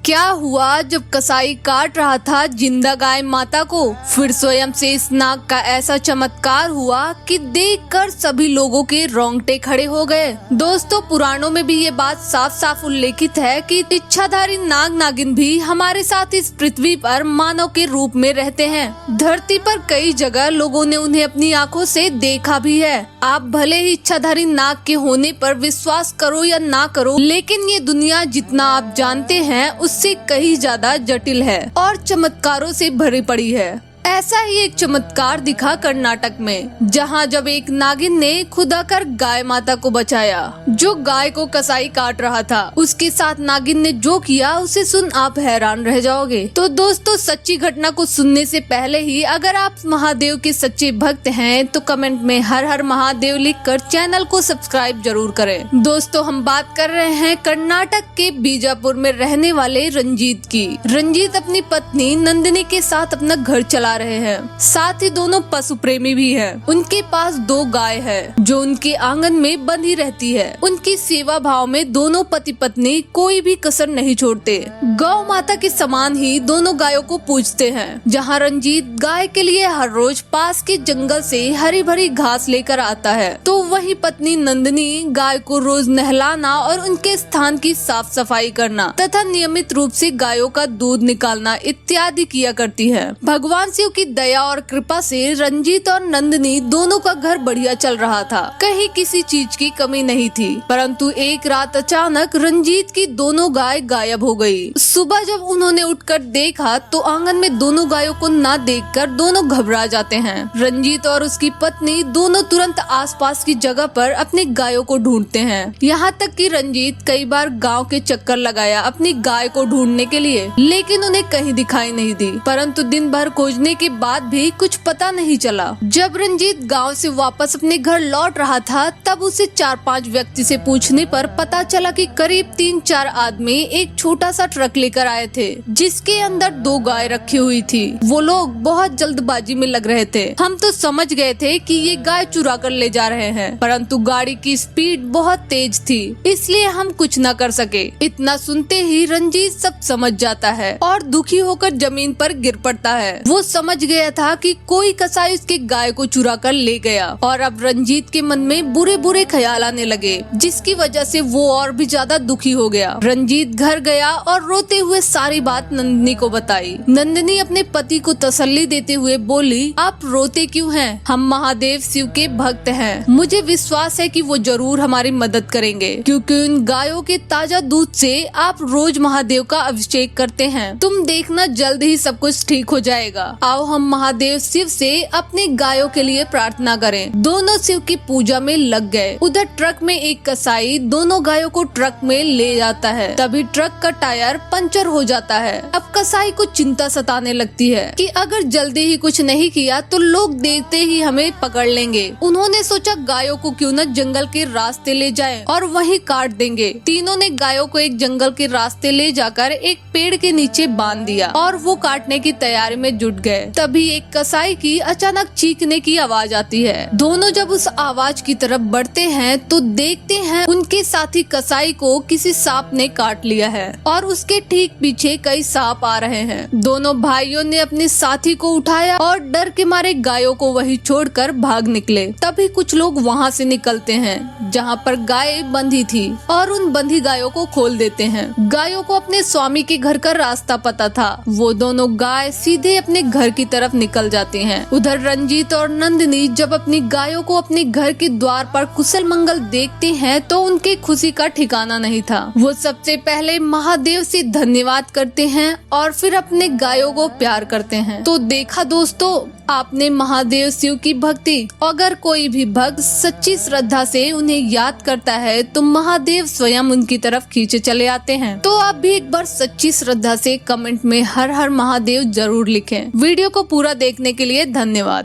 क्या हुआ जब कसाई काट रहा था जिंदा गाय माता को? फिर स्वयं से इस नाग का ऐसा चमत्कार हुआ कि देखकर सभी लोगों के रोंगटे खड़े हो गए। दोस्तों, पुराणों में भी ये बात साफ साफ उल्लेखित है कि इच्छाधारी नाग नागिन भी हमारे साथ इस पृथ्वी पर मानव के रूप में रहते हैं। धरती पर कई जगह लोगों ने उन्हें अपनी आंखों से देखा भी है। आप भले ही इच्छाधारी नाग के होने पर विश्वास करो या ना करो, लेकिन ये दुनिया जितना आप जानते हैं उससे कहीं ज्यादा जटिल है और चमत्कारों से भरी पड़ी है। ऐसा ही एक चमत्कार दिखा कर्नाटक में, जहां जब एक नागिन ने खुद आकर गाय माता को बचाया। जो गाय को कसाई काट रहा था, उसके साथ नागिन ने जो किया उसे सुन आप हैरान रह जाओगे। तो दोस्तों, सच्ची घटना को सुनने से पहले ही अगर आप महादेव के सच्चे भक्त हैं तो कमेंट में हर हर महादेव लिखकर चैनल को सब्सक्राइब जरूर करें। दोस्तों, हम बात कर रहे हैं कर्नाटक के बीजापुर में रहने वाले रंजीत की। रंजीत अपनी पत्नी नंदिनी के साथ अपना घर चला रहे हैं। साथ ही दोनों पशु प्रेमी भी हैं। उनके पास 2 गाय है जो उनके आंगन में बंधी रहती है। उनकी सेवा भाव में दोनों पति पत्नी कोई भी कसर नहीं छोड़ते। गौ माता के समान ही दोनों गायों को पूजते हैं। जहां रंजीत गाय के लिए हर रोज पास के जंगल से हरी भरी घास लेकर आता है, तो वही पत्नी नंदिनी गाय को रोज नहलाना और उनके स्थान की साफ सफाई करना तथा नियमित रूप से गायों का दूध निकालना इत्यादि किया करती है। भगवान शिव की दया और कृपा से रंजीत और नंदिनी दोनों का घर बढ़िया चल रहा था। कहीं किसी चीज की कमी नहीं थी। परंतु एक रात अचानक रंजीत की दोनों गाय गायब हो गई। सुबह जब उन्होंने उठकर देखा तो आंगन में दोनों गायों को न देखकर दोनों घबरा जाते हैं। रंजीत और उसकी पत्नी दोनों तुरंत आसपास की जगह पर अपनी गायों को ढूंढते हैं। यहाँ तक कि रंजीत कई बार गांव के चक्कर लगाया अपनी गाय को ढूंढने के लिए, लेकिन उन्हें कहीं दिखाई नहीं दी। परंतु दिन भर खोजने के बाद भी कुछ पता नहीं चला। जब रंजीत गांव से वापस अपने घर लौट रहा था, तब उसे 4-5 व्यक्ति से पूछने पर पता चला कि करीब 3-4 आदमी एक छोटा सा ट्रक लेकर आए थे, जिसके अंदर 2 गाय रखी हुई थी। वो लोग बहुत जल्दबाजी में लग रहे थे। हम तो समझ गए थे कि ये गाय चुरा कर ले जा रहे हैं, परंतु गाड़ी की स्पीड बहुत तेज थी, इसलिए हम कुछ न कर सके। इतना सुनते ही रंजीत सब समझ जाता है और दुखी होकर जमीन पर गिर पड़ता है। वो समझ गया था कि कोई कसाई उसके गाय को चुरा कर ले गया और अब रंजीत के मन में बुरे बुरे ख्याल आने लगे, जिसकी वजह से वो और भी ज्यादा दुखी हो गया। रंजीत घर गया और रोते हुए सारी बात नंदिनी को बताई। नंदिनी अपने पति को तसल्ली देते हुए बोली, आप रोते क्यों हैं? हम महादेव शिव के भक्त हैं। मुझे विश्वास है कि वो जरूर हमारी मदद करेंगे, क्योंकि उन गायों के ताजा दूध से आप रोज महादेव का अभिषेक करते हैं। तुम देखना जल्द ही सब कुछ ठीक हो जाएगा। आओ हम महादेव शिव से अपने गायों के लिए प्रार्थना करें। दोनों शिव की पूजा में लग गए। उधर ट्रक में एक कसाई दोनों गायों को ट्रक में ले जाता है। तभी ट्रक का टायर पंचर हो जाता है। अब कसाई को चिंता सताने लगती है कि अगर जल्दी ही कुछ नहीं किया तो लोग देखते ही हमें पकड़ लेंगे। उन्होंने सोचा गायों को क्यों न जंगल के रास्ते ले जाएं और वहीं काट देंगे। तीनों ने गायों को एक जंगल के रास्ते ले जाकर एक पेड़ के नीचे बांध दिया और वो काटने की तैयारी में जुट गए। तभी एक कसाई की अचानक चीखने की आवाज आती है। दोनों जब उस आवाज की तरफ बढ़ते हैं तो देखते हैं उनके साथी कसाई को किसी सांप ने काट लिया है और उसके ठीक पीछे कई सांप आ रहे हैं। दोनों भाइयों ने अपने साथी को उठाया और डर के मारे गायों को वहीं छोड़कर भाग निकले। तभी कुछ लोग वहां से निकलते हैं जहां पर गाय बंधी थी और उन बंधी गायों को खोल देते हैं। गायों को अपने स्वामी के घर का रास्ता पता था। वो दोनों गाय सीधे अपने घर की तरफ निकल जाती हैं। उधर रंजीत और नंदिनी जब अपनी गायों को अपने घर के द्वार पर कुशल मंगल देखते हैं तो उनके खुशी का ठिकाना नहीं था। वो सबसे पहले महादेव से धन्यवाद करते हैं और फिर अपने गायों को प्यार करते हैं। तो देखा दोस्तों, आपने महादेव शिव की भक्ति। अगर कोई भी भक्त सच्ची श्रद्धा से उन्हें याद करता है तो महादेव स्वयं उनकी तरफ खींचे चले आते हैं। तो आप भी एक बार सच्ची श्रद्धा से कमेंट में हर हर महादेव जरूर लिखें। वीडियो को पूरा देखने के लिए धन्यवाद।